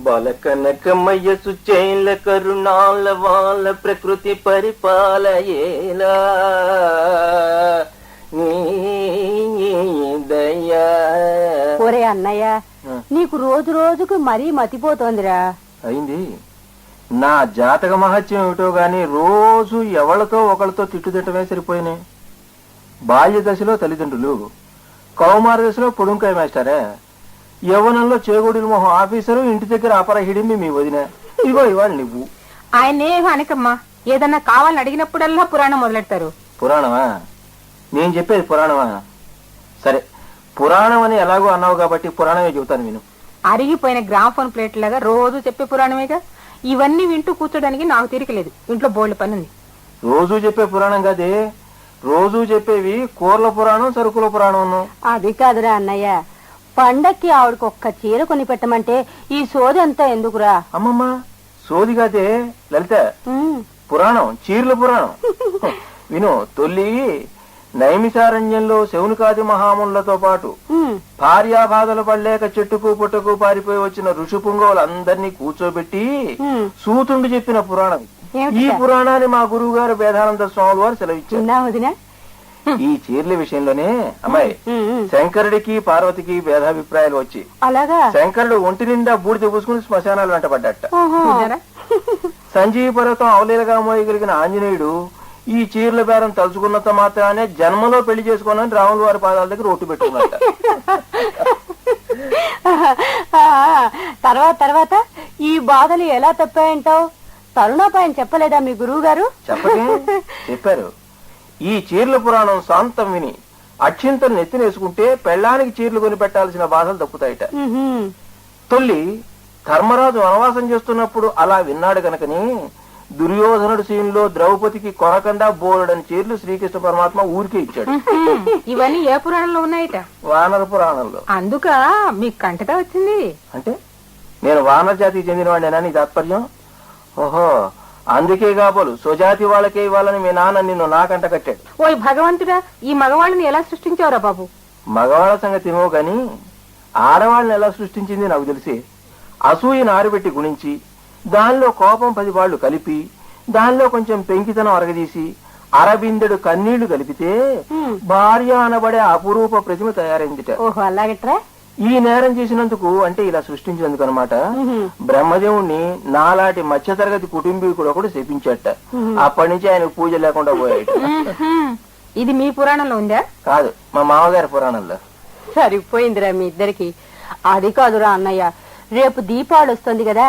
బాలకనకమయ్య సుచైల కరుణాల వాళ్ళ ప్రకృతి పరిపాలయేలా దయ్యా. ఒరే అన్నయ్య, నీకు రోజు రోజుకు మరీ మతిపోతోందిరా. అయింది. నా జాతక మహత్యం ఏమిటో గాని రోజు ఎవరితో ఒకరితో తిట్టుదిట్టమే సరిపోయినాయి. బాల్య దశలో తల్లిదండ్రులు, కౌమార దశలో పొడుంకాయ మేస్టారే, యవ్వనంలో చేగోడిల మొహం ఆఫీసరు, ఇంటి దగ్గర అపర హిడింది మీ వదిన. ఇగో ఇవాళ నువ్వు. ఆయనే అనకమ్మా, ఏదన్నా కావాలని అడిగినప్పుడల్లా పురాణం మొదలెడతారు. పురాణమా? నేను చెప్పేది పురాణమా? సరే, పురాణం అని ఎలాగో అన్నావు కాబట్టి పురాణమే చెబుతాను విను. అరిగిపోయిన గ్రామ్ఫోన్ ప్లేట్ లాగా రోజు చెప్పే పురాణమేగా. ఇవన్నీ వింటూ కూర్చోడానికి నాకు తీరికలేదు. ఇంట్లో బోల్డ్ పనుంది. రోజు చెప్పే పురాణం కాదే, రోజు చెప్పేవి కూరల పురాణం, సరుకుల పురాణం. అది కాదురా అన్నయ్య, పండక్కి ఆవిడకి ఒక్క చీర కొని పెట్టమంటే ఈ సోది అంతా ఎందుకురా? అమ్మమ్మ, సోది కాదే లలిత, పురాణం, చీరల పురాణం విను. తొల్లి నైమిసారణ్యంలో శౌనకాది మహాములతో పాటు భార్యాబాధలు పడలేక చెట్టుకు పుట్టకు పారిపోయి వచ్చిన ఋషి పుంగవులందరినీ కూర్చోబెట్టి సూతుండు చెప్పిన పురాణం. ఈ పురాణాన్ని మా గురువు గారు వేదానంద స్వామి వారు సెలవిచ్చారు. ఈ చీరల విషయంలోనే అమ్మాయి శంకరుడికి పార్వతికి భేదాభిప్రాయాలు వచ్చి అలాగా శంకరుడు ఒంటి నిండా బూడిద పూసుకుని శ్మశానాలు వెంటబడ్డట. సంజీవ పర్వతం అవలీలగా మోయగలిగిన ఆంజనేయుడు ఈ చీరల బేరం తలుచుకున్నంత మాత్రానే జన్మలో పెళ్లి చేసుకోనని రాముల వారి పాదాల దగ్గర ఒట్టు పెట్టుకున్నట్ట. తర్వాత ఈ బాధలు ఎలా తప్పాయంటావు? తరుణోపాయం చెప్పలేదా మీ గురువు గారు? చెప్పారు. ఈ చీరల పురాణం శాంతం విని అక్షింతలు నెత్తినేసుకుంటే పెళ్లానికి చీరలు కొని పెట్టాల్సిన బాధలు తప్పుతాయిట. తొల్లి ధర్మరాజు వనవాసం చేస్తున్నప్పుడు అలా విన్నాడు గనకని దుర్యోధనుడు సీన్లో ద్రౌపదికి కొనకుండా బోలెడని చీరలు శ్రీకృష్ణ పరమాత్మ ఊరికే ఇచ్చాడు. ఇవన్నీ ఏ పురాణంలో ఉన్నాయిట? వానర పురాణంలో. అందుక మీకు కంటతా వచ్చింది. అంటే నేను వానర జాతికి చెందినవాడినా నీ తాత్పర్యం? ఓహో, అందుకే కాబోలు స్వజాతి వాళ్ళకే ఇవ్వాలని మీ నాన్న నిన్ను నాకంట కట్టాడు. ఓయ్ భగవంతుడా, ఈ మగవాళ్ళని ఎలా సృష్టించావురా బాబు? మగవాళ్ళ సంగతి ఏమో గాని ఆడవాళ్ళని ఎలా సృష్టించింది నాకు తెలిసి. అసూయను ఆరుబెట్టి గుణించి దానిలో కోపం 10 పాళ్లు కలిపి దానిలో కొంచెం పెంకితనం అరగదీసి అరబిందెడు కన్నీళ్లు కలిపితే భార్య అనబడే అపురూప ప్రతిమ తయారైందిట. ఓహో, అలాగట్రా. ఈ నేరం చేసినందుకు అంటే ఇలా సృష్టించినందుకు అనమాట బ్రహ్మదేవుణ్ణి నాలాంటి మధ్యతరగతి కుటుంబీకుడు ఒకడు శపించాట. అప్పటి నుంచి ఆయన పూజ లేకుండా పోయాడు. ఇది మీ పురాణంలో ఉందా? కాదు, మా మామగారి పురాణంలో. సరిపోయిందిరా మీ ఇద్దరికి. అది కాదురా అన్నయ్య, రేపు దీపావళి వస్తుంది కదా,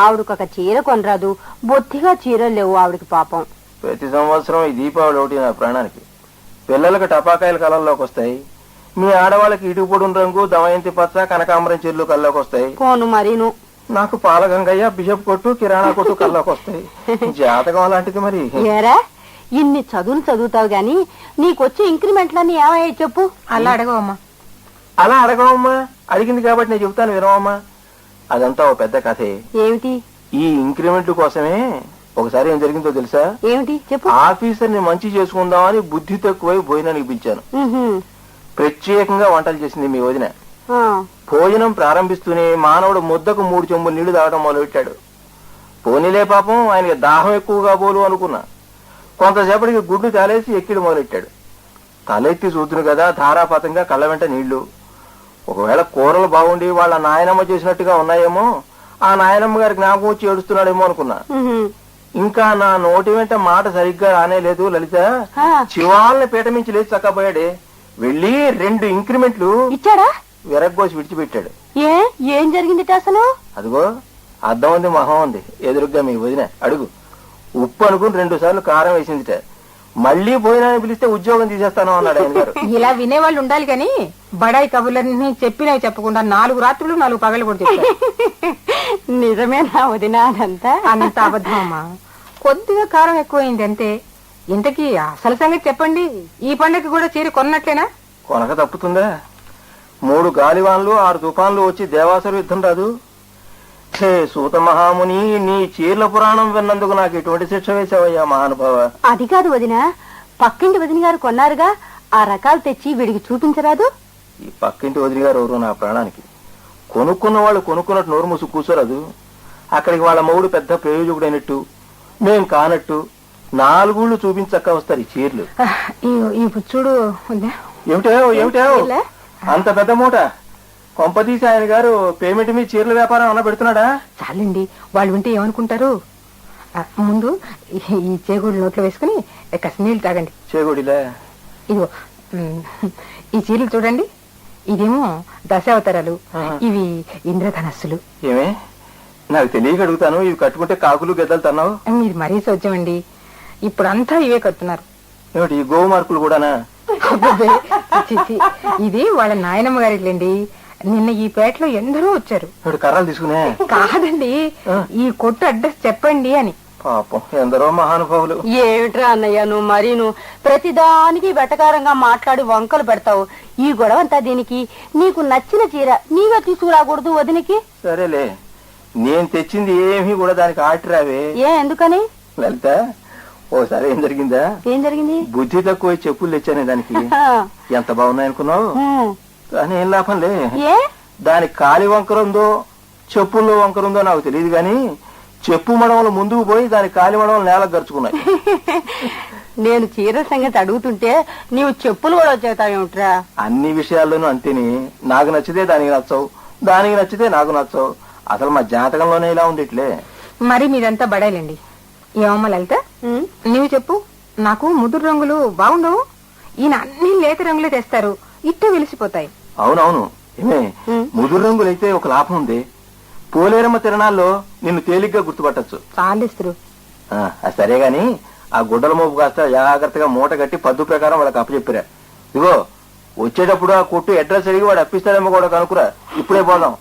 ఆవిడకొక చీర కొనరాదు? బొత్తిగా చీరలు లేవు ఆవిడకి పాపం. ప్రతి సంవత్సరం ఈ దీపావళి ఒకటి నా ప్రాణానికి. పిల్లలకు టపాకాయలు కళ్ళల్లోకి వస్తాయి, మీ ఆడవాళ్ళకి ఇటుపొడున రంగు, దమయంతి పచ్చ, కనకాంబరం చెల్లు కళ్ళలోకి వస్తాయి. పోను మరీను. నాకు పాలగంగయ్య, బిషప్ కొట్టు, కిరాణా కొట్టు కళ్ళలోకి వస్తాయి. జాతకం అలాంటిది మరి. ఏరా, ఇన్ని చదువులు చదువుతావు గాని నీకొచ్చే ఇంక్రిమెంట్లన్నీ ఏమయ్యాయి చెప్పు? అలా అడగవమ్మా. అలా అడగవమ్మా, అడిగింది కాబట్టి నేను చెబుతాను వినవమ్మా. అదంతా ఓ పెద్ద కథే. ఏమిటి? ఈ ఇంక్రిమెంట్ కోసమే ఒకసారి ఏం జరిగిందో తెలుసా? ఏమిటి చెప్పు. ఆఫీసర్ ని మంచి చేసుకుందామని బుద్ధి తక్కువై భోజనానికి పిలిచాను. ప్రత్యేకంగా వంటలు చేసింది మీ వదిన. భోజనం ప్రారంభిస్తూనే మానవుడు ముద్దకు 3 చెంబులు నీళ్లు తాగడం మొదలుపెట్టాడు. పోనీలే పాపం, ఆయనకి దాహం ఎక్కువగా పోలు అనుకున్నా. కొంతసేపటికి గుడ్డు తాలేసి ఎక్కిడి మొదలెట్టాడు. తలెత్తి చూద్దును కదా ధారాపాతంగా కళ్ళ వెంట నీళ్లు. ఒకవేళ కూరలు బాగుండి వాళ్ళ నాయనమ్మ చేసినట్టుగా ఉన్నాయేమో, ఆ నాయనమ్మ గారి జ్ఞాపకం వచ్చి ఏడుస్తున్నాడేమో అనుకున్నా. ఇంకా నా నోటి వెంట మాట సరిగ్గా రానేలేదు లలిత. శివాలని పీట మించి లేచి చక్కపోయాడే. వెళ్ళి 2 ఇంక్రిమెంట్లు ఇచ్చాడా? విరగ్గోసి విడిచిపెట్టాడు. ఏం జరిగింది అసలు? అదిగో అద్దం ఉంది, మొహం ఉంది ఎదురుగ్గా మీ వదిన. అడుగు. ఉప్పు అనుకుని 2 సార్లు కారం వేసిందిట. మళ్లీ భోజనాన్ని పిలిస్తే ఉద్యోగం తీసేస్తాను అన్నాడు ఆయన గారు. ఇలా వినేవాళ్ళు ఉండాలి కాని బడాయి కబుర్లన్నీ చెప్పినవి చెప్పకుండా 4 రాత్రులు 4 పగలు కూడా చెప్పారు. నిజమేనా వదినా? అదంతా అంత అబద్ధం అమ్మా. కొద్దిగా కారం ఎక్కువైంది అంతే. ఇంతకీ అసలు సంగతి చెప్పండి. ఈ పండుగకి కూడా చీర కొన్నట్లేనా? కొనక తప్పుతుందా? 3 గాలివాన్లు 6 తుఫాన్లు వచ్చి దేవాసుర యుద్ధం రాదు. హే సూత మహాముని, నీ చీర్ల పురాణం విన్నందుకు నాకు ఎటువంటి శిక్ష వేసావయ్యా మహానుభావ. అది కాదు వదినా, పక్కింటి వదిన గారు కొన్నారుగా, ఆ రకాలు తెచ్చి వీడికి చూపించరాదు? ఈ పక్కింటి వదిన గారు ఎవరు నా ప్రాణానికి? కొనుక్కున్న వాళ్ళు కొనుక్కున్నట్టు నోరు మూసు కూర్చోరాదు. అక్కడికి వాళ్ళ మొగుడు పెద్ద ప్రయోజకుడైనట్టు మేం కానట్టు నాలుగుళ్ళు చూపించక్క వస్తారు ఈ చీరలు. చూడు ఏమిటో ఏమిటో అంత పెద్ద మూట కొంపతీసి ఆయన గారు పేమెంట్ మీ చీరల వ్యాపారం అన్న పెడుతున్నాడా? చాలండి, వాళ్ళు వింటే ఏమనుకుంటారు. ముందు ఈ చేగూడి నోట్లో వేసుకుని కాస్త నీళ్ళు తాగండి. చేగూడిలే ఇదిగో ఈ చీరలు చూడండి. ఇదేమో దశావతారాలు, ఇవి ఇంద్రధనస్సులు. ఏమే నాకు తెలియక అడుగుతాను, ఇవి కట్టుకుంటే కాకులు గెద్దలు తన్నావు. మీరు మరీ సోచ్యమండి, ఇప్పుడు అంతా ఇవే కడుతున్నారు. ఏమిటి ఈ గోవు మార్కులు కూడానా? ఇది వాళ్ళ నాయనమ్మ గారిలేండి. నిన్న ఈ పేటలో ఎందరో వచ్చారు. కర్రలు తీసుకునే కాదండి, ఈ కొట్టు అడ్రస్ చెప్పండి అని. పాపం ఎందరో మహానుభావులు. ఏమిట్రా అన్నయ్య నువ్వు మరీను ప్రతిదానికి వెటకారంగా మాట్లాడి వంకలు పెడతావు. ఈ గొడవ అంతా దీనికి? నీకు నచ్చిన చీర నీగా తీసుకురాకూడదు వదినికి? సరేలే, నేను తెచ్చింది ఏమీ కూడా దానికి ఆటిరావే. ఎందుకని? లలిత, ఓసారి ఏం జరిగిందా? ఏం జరిగింది? బుద్ధి తక్కువ చెప్పులు తెచ్చానే దానికి. ఎంత బాగున్నాయనుకున్నావు, కానీ ఏం లాభంలే. దానికి కాలి వంకరుందో చెప్పుల్లో వంకరుందో నాకు తెలియదు, గాని చెప్పు మడవలు ముందుకు పోయి దాని కాలి మడవలు నేలకు గరుచుకున్నాయి. నేను చీర సంగతి అడుగుతుంటే నీవు చెప్పులు కూడా వచ్చేతావేమిట్రా? అన్ని విషయాల్లోనూ అంతేని. నాకు నచ్చితే దానికి నచ్చవు, దానికి నచ్చితే నాకు నచ్చవు. అసలు మా జాతకంలోనే ఇలా ఉంది ఇట్లే. మరి మీరంతా బడాలండి. ఏమమ్మా లలిత, నీవు చెప్పు. నాకు ముదురు రంగులు బాగుండవు, ఈయన అన్ని లేత రంగులే తెస్తారు, ఇట్టే వెలిసిపోతాయి. అవునవును, ఏమే ముదురు రంగులైతే ఒక లాభం ఉంది. పోలేరమ్మ తిరణాల్లో నిన్ను తేలిగ్గా గుర్తుపట్టచ్చు. చాలిస్తారు. సరే గాని ఆ గుడ్డల మోపు కాస్త జాగ్రత్తగా మూట కట్టి పద్దు ప్రకారం వాళ్ళకి అప్పచెప్పిరా. ఇగో వచ్చేటప్పుడు ఆ కొట్టు అడ్రస్ అడిగి వాడు అప్పిస్తాడేమో కూడా కనుకురా. ఇప్పుడే పోదాం.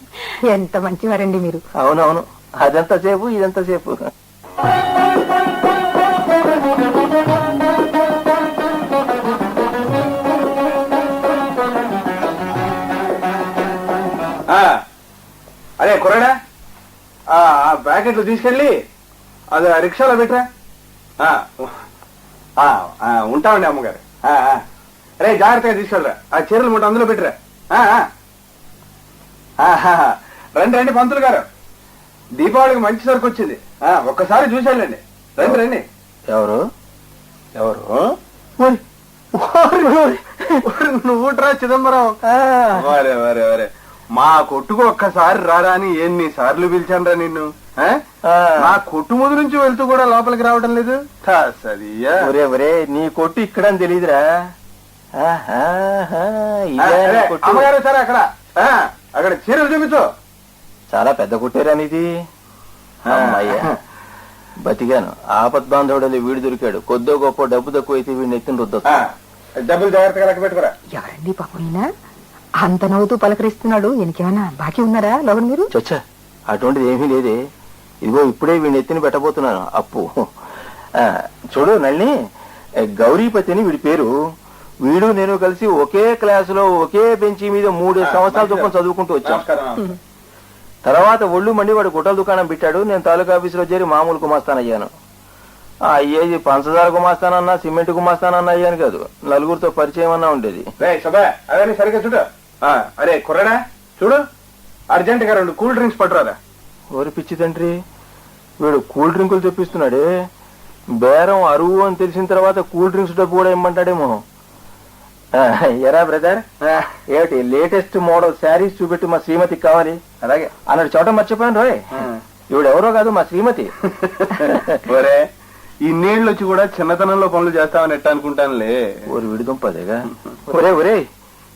ఎంత మంచివారండి మీరు. అవునవును, అదంతా సేపు ఇదంతా సేపు. అరే కుర్రాడా, ఆ ప్యాకెట్లు తీసుకెళ్ళి అది రిక్షాలో పెట్టరా. ఉంటామండి అమ్మగారు. అరే జాగ్రత్తగా తీసుకెళ్ళరా, ఆ చీరలు మూట అందులో పెట్టరా. రండి రండి పంతులు గారు, దీపావళికి మంచి సరుకు వచ్చింది, ఒక్కసారి చూసేళ్ళండి. రండి రండి. ఎవరు ఎవరు? నువ్వుట్రా చిదంబరం. వరే వరే వరే, మా కొట్టుకు ఒక్కసారి రారా అని ఎన్నిసార్లు పిలిచానరా నిన్ను. నా కొట్టు ముందు నుంచి వెళ్తూ కూడా లోపలికి రావడం లేదు. ఒరే ఒరే, నీ కొట్టు ఇక్కడ అని తెలీదురా. అమ్మగారు సరే, అక్కడ అక్కడ చీరలు చూపించు. చాలా పెద్ద కొట్టేరా నీది. అయ్యా బతికాను. ఆపద్బాంధవుడు వీడు దొరికాడు. కొద్దో గొప్ప డబ్బు తక్కువ అయితే వీడిని ఎత్తిన రుద్దు. డబ్బులు జాగ్రత్తగా లెక్క పెట్టుకురా. ఎవరండి పాపం ఈయన అంత నవ్వుతూ పలకరిస్తున్నాడు? ఎనికేమన్నా బాకీ ఉన్నారా లోపల మీరు? చచ్చా, అటువంటిది ఏమీ లేదే. ఇదిగో ఇప్పుడే వీడిని ఎత్తిని పెట్టబోతున్నాను అప్పు. చూడు నల్ని, గౌరీపతి అని వీడి పేరు. వీడు నేను కలిసి ఒకే క్లాసులో ఒకే బెంచి మీద 3 సంవత్సరాల చొప్పున చదువుకుంటూ వచ్చాం. తర్వాత ఒళ్ళు మండి వాడు గుట్టల దుకాణం పెట్టాడు. నేను తాలూకా ఆఫీసులో చేరి మామూలు గుమాస్తానయ్యాను. అయ్యేది పంచదార గుమాస్తానన్నా సిమెంట్ గుమాస్తానన్నా అయ్యాను కాదు, నలుగురితో పరిచయం అన్నా ఉండేది. అదే సరిగ్గా చూడు. అరే కుర్రడా, చూడు అర్జెంట్ గా 2 కూల్ డ్రింక్స్ పట్టురాదా. ఓరి పిచ్చి తండ్రి, వీడు కూల్ డ్రింకులు తెప్పిస్తున్నాడే. బేరం అరువు అని తెలిసిన తర్వాత కూల్ డ్రింక్స్ డబ్బు కూడా ఇమ్మంటాడేమో. ఎరా బ్రదర్, ఏమిటి లేటెస్ట్ మోడల్ శారీస్ చూపెట్టి మా శ్రీమతికి కావాలి. అలాగే అన్నాడు. చోట మర్చిపోయాను రోయ్, ఇవిడెవరో కాదు మా శ్రీమతి. ఒరే, ఈ నీళ్ళు వచ్చి కూడా చిన్నతనంలో పనులు చేస్తామని ఎట్ట అనుకుంటానులే. ఓరి విడిదుంపదేగా. ఒరే ఒరే,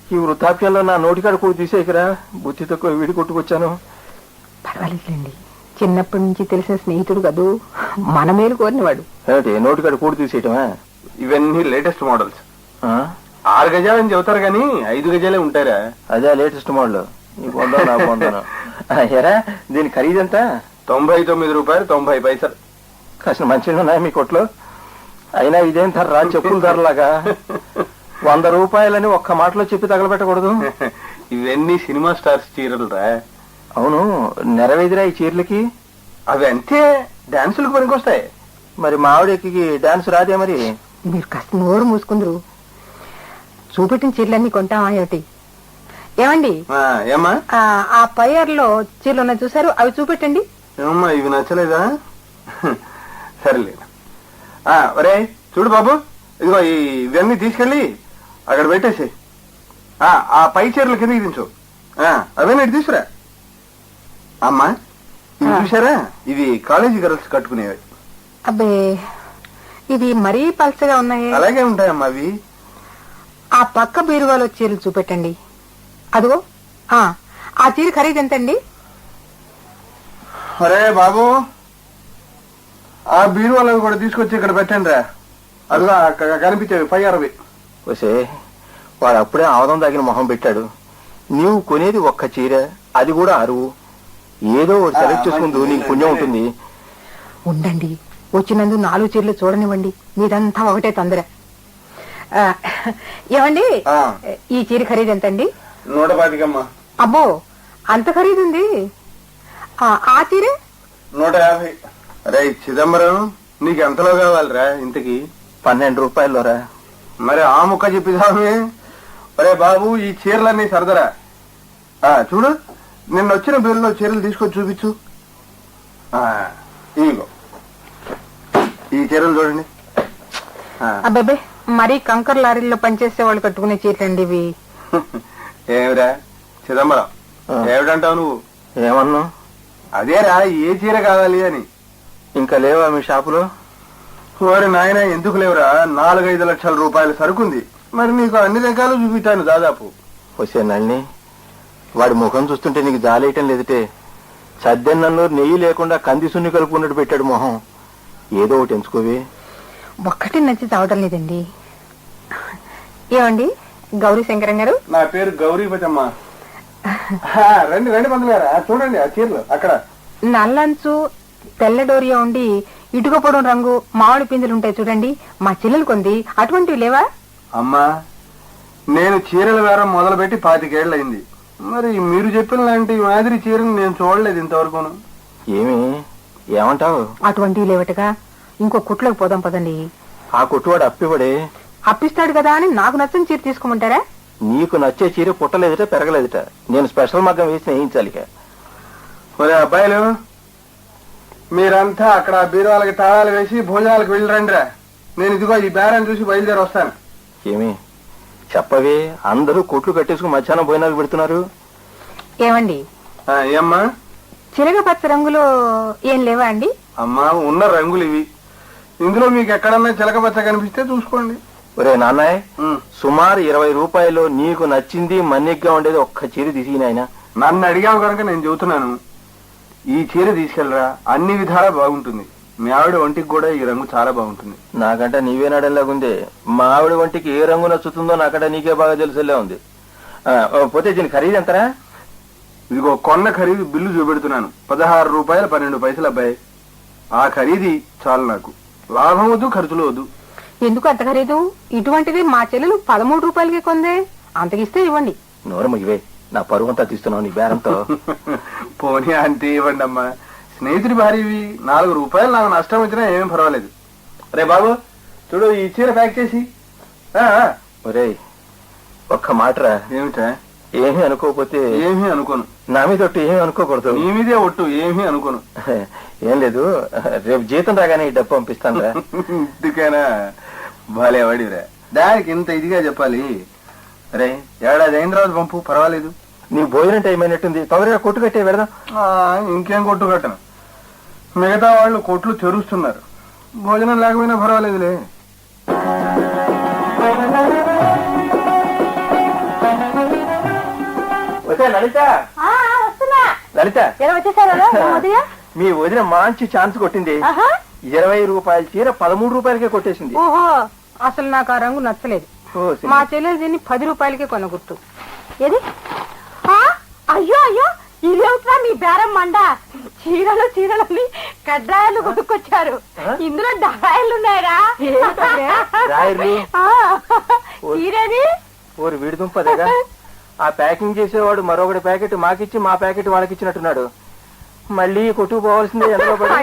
ఈ వృద్ధాప్యంలో నా నోటికాడ కూడా తీసేయకరా. బుద్ధి తక్కువ వీడి కొట్టుకొచ్చాను. పర్వాలేదండి, చిన్నప్పటి నుంచి తెలిసిన స్నేహితుడు కదూ, మన మేలు కోరినవాడు. ఏమిటి నోటికాడ కూడి తీసేయటమా? ఇవన్నీ లేటెస్ట్ మోడల్స్. 6 గజాలని చెబుతారు కానీ 5 గజాలే ఉంటారా. అదే లేటెస్ట్ మోడల్. నీ పొందాను నా పొందాను. ఎరా దీని ఖరీదంత? 99 రూపాయలు 90 పైసలు. కాసిన మంచిగా ఉన్నాయా మీ కొట్లో? అయినా ఇదేం ధర, చెప్పుల ధరలాగా. 100 రూపాయలని ఒక్క మాటలో చెప్పి తగలబెట్టకూడదు. ఇవన్నీ సినిమా స్టార్స్ చీరలు రా. అవును, నెరవేదిరా ఈ చీరలకి? అవి అంతే, డాన్సులకు పనికొస్తాయి. మరి మావిడకి డాన్స్ రాదే మరి? మీరు కాస్త నోరు మూసుకుందరు. చూపెట్టిన చీరలన్నీ కొంటామా ఏమిటి? ఏమండి ఏమ్మా ఆ పయ్యర్లో చీరలు ఉన్నాయి చూసారు, అవి చూపెట్టండి. ఏమమ్మా ఇవి నచ్చలేదా? సరేలే. ఒరే చూడు బాబు, ఇదిగో ఇవన్నీ తీసుకెళ్ళి అక్కడ పెట్టేసి ఆ పై చీరలు కిందకి దించు. అవన్నీ ఇటు తీసుకురా. అమ్మా ఇవి చూసారా, ఇవి కాలేజీ గర్ల్స్ కట్టుకునేవి. అబ్బే ఇది మరీ పల్చగా ఉన్నాయి. అలాగే ఉంటాయమ్మా అవి. ఆ పక్క బీరువాలో చీరలు చూపెట్టండి. అదిగో ఆ చీర ఖరీదు ఎంతండి? అరే బాబు, ఆ బీరువాలో కూడా తీసుకొచ్చి ఇక్కడ పెట్టండి రా. అదిగో కనిపించేవి 60. వసే వాడు అప్పుడే ఆవదం తగిన మొహం పెట్టాడు. నీవు కొనేది ఒక్క చీర, అది కూడా అరువు. ఏదో సెలెక్ట్ చేసుకుంటూ నీకు పుణ్యం ఉంటుంది. ఉండండి, వచ్చినందు 4 చీరలు చూడనివ్వండి, మీదంతా ఒకటే తొందర. ఏమండి ఈ చీర ఖరీదు ఎంతండి? 125. అబ్బో అంత ఖరీదుంది. ఆ చీర 150. అరే చిదంబరం, నీకు ఎంతలో కావాలిరా ఇంతకి? 12 రూపాయల్లోరా. మరి ఆ ముక్క చెప్పిదామే. అరే బాబు, ఈ చీరలన్నీ సరదరా. చూడు, నిన్న వచ్చిన బిల్లులో చీరలు తీసుకొచ్చి చూపించు. ఇదిగో ఈ చీరలు చూడండి. అబ్బాబే మరీ కంకర్ లారీల్లో పనిచేసే వాళ్ళు కట్టుకునే చీరలండి ఇవి. ఏమిరా చిదంబరం, ఏమిటంటావు నువ్వు? ఏమన్నా? అదేరా, ఏ చీర కావాలి అని. ఇంకా లేవా మీ షాపులో? ఓరి నాయన, ఎందుకు లేవురా? 4-5 లక్షల రూపాయల సరుకుంది. మరి నీకు అన్ని రకాలు చూపించాను దాదాపు. వసే నల్ని, వాడి ముఖం చూస్తుంటే నీకు జాలేయటం లేదుటే. సద్దెన్నలో నెయ్యి లేకుండా కంది సున్ని కలుపుకున్నట్టు పెట్టాడు మొహం. ఏదో ఒకటి ఎంచుకోవి. ఒక్కటి నచ్చి చావటం లేదండి. ఏమండి గౌరీ శంకరం గారు? నా పేరు గౌరీపతమ్మ. రండి రండి పంతులు గారు, చూడండి ఆ చీరలు అక్కడ. నల్లంచు తెల్ల డోరియా ఉండి ఇటుక పొడం రంగు మామిడి పిందులు ఉంటాయి చూడండి, మా చెల్లెలు కొంది. అటువంటివి లేవా? అమ్మా, నేను చీరల వేరం మొదలుపెట్టి 25 ఏళ్లయింది. మరి మీరు చెప్పిన లాంటి మాదిరి చీరను నేను చూడలేదు ఇంతవరకును. ఏమంటావు? అటువంటివి లేవటగా. ఇంకో కుట్లోకి పోదాం పదండి. ఆ కుట్టువాడు అప్పివాడే. అప్పిస్తాడు కదా అని నాకు నచ్చని చీర తీసుకోమంటారా? నీకు నచ్చే చీర పుట్టలేదుట, పెరగలేదుట. నేను స్పెషల్ మగ్గం వేసి వేయించాలి. ఒరే అబ్బాయిలు, మీరంతా అక్కడ బీరువాలకి తాళాలు వేసి భోజనాలకు వెళ్ళిరండిరా. నేను ఇదిగో ఈ బేరాన్ని చూసి బయలుదేరి వస్తాను. చెప్పవే, అందరూ కొట్లు కట్టేసుకుని మధ్యాహ్నం భోజనాలు పెడుతున్నారు. ఏమండి? ఏమ్మా? చిరగ పచ్చ రంగులో ఏం లేవా అండి? అమ్మా, ఉన్న రంగులు ఇవి. ఇందులో మీకు ఎక్కడన్నా చిలకపచ్చ కనిపిస్తే చూసుకోండి. ఒరే నాన్నయ్, సుమారు 20 రూపాయలు నీకు నచ్చింది మన్నిగ్గా ఉండేది ఒక్క చీర తీసి నాయన. నన్ను అడిగావు కనుక నేను చెబుతున్నాను, ఈ చీర తీసుకెళ్ళరా, అన్ని విధాలా బాగుంటుంది. మీ ఆవిడ ఒంటికి కూడా ఈ రంగు చాలా బాగుంటుంది. నాకంటే నీవే నడలాగుంది. మా ఆవిడ ఒంటికి ఏ రంగు నచ్చుతుందో నాకంటే నీకే బాగా తెలుసులే ఉంది. పోతే దీని ఖరీదు ఎంతరా? ఇదిగో కొన్న ఖరీదు బిల్లు చూపెడుతున్నాను. 16 రూపాయలు 12 పైసలు అబ్బాయి. ఆ ఖరీది చాలు నాకు. లాభం వద్దు, ఖర్చులు వద్దు. ఎందుకు అంత ఖరీదు? ఇటువంటిది మా చెల్లెలు 13 రూపాయలకి కొందే. అంతకిస్తే ఇవ్వండి. నోరమ్మ ఇవే, నా పరువంతా తీస్తున్నావు నీ బేరంతో. పోనీ అంతే ఇవ్వండి అమ్మా. స్నేహితుడి భార్యవి, 4 రూపాయలు నాకు నష్టం వచ్చినా ఏమీ పర్వాలేదు. రే బాబు, చూడు ఈ చీర ప్యాక్ చేసి. ఒరే ఒక్క మాటరా. ఏమిటా? ఏమీ అనుకోకపోతే. ఏమీ అనుకోను. నా మీద ఒట్టు ఏమీ అనుకోకూడదు. నీ మీదే ఒట్టు, ఏమీ అనుకోను. ఏం లేదు, రేపు జీతం రాగానే ఈ డబ్బు పంపిస్తాను రా. ఇందుకైనా బాలే వాడిరా, దానికి ఇంత ఇదిగా చెప్పాలి. రే, ఏడాది అయిన తర్వాత పంపు, పర్వాలేదు. నీ భోజనం టైం అయినట్టుంది, తొందరగా కొట్టు కట్టే వెళదాం. ఇంకేం కొట్టు కట్టను, మిగతా వాళ్ళు కొట్లు తెరుస్తున్నారు. భోజనం లేకపోయినా పర్వాలేదులే. లలిత, లలిత మీ వదిన మంచి ఛాన్స్ కొట్టింది. 20 రూపాయల చీర 13 రూపాయలకే కొట్టేసింది. ఓహో, అసలు నాకు ఆ రంగు నచ్చలేదు. మా చెల్లెలు దీన్ని 10 రూపాయలకే కొనగుర్తు. ఏది? అయ్యో అయ్యో, ఇదేవుతున్నా మీ బేరం మండ. చీరలని కడ్రాయలు కొనుక్కొచ్చారు. ఇందులో డరాయలు ఉన్నాయరా? చీరని ఓరు విడుదుంపదగా. ఆ ప్యాకింగ్ చేసేవాడు మరొకటి ప్యాకెట్ మాకిచ్చి మా ప్యాకెట్ వాళ్ళకి ఇచ్చినట్టున్నాడు. మళ్ళీ కొట్టుకుపోవాల్సిందే. ఎంతలో పడి